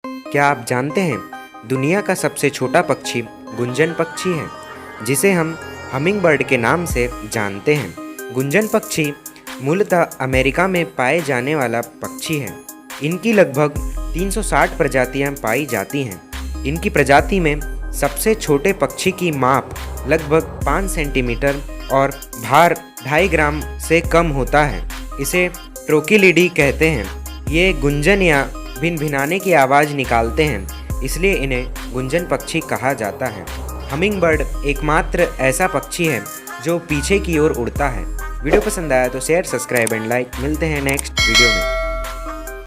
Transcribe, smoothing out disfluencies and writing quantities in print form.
क्या आप जानते हैं दुनिया का सबसे छोटा पक्षी गुंजन पक्षी है, जिसे हम हमिंग बर्ड के नाम से जानते हैं। गुंजन पक्षी मूलतः अमेरिका में पाए जाने वाला पक्षी है। इनकी लगभग 360 प्रजातियां पाई जाती हैं। इनकी प्रजाति में सबसे छोटे पक्षी की माप लगभग 5 सेंटीमीटर और भार 2.5 ग्राम से कम होता है। इसे ट्रोकिलिडी कहते हैं। ये गुंजन या भिनभिनाने की आवाज़ निकालते हैं, इसलिए इन्हें गुंजन पक्षी कहा जाता है। हमिंग बर्ड एकमात्र ऐसा पक्षी है जो पीछे की ओर उड़ता है। वीडियो पसंद आया तो शेयर, सब्सक्राइब एंड लाइक। मिलते हैं नेक्स्ट वीडियो में।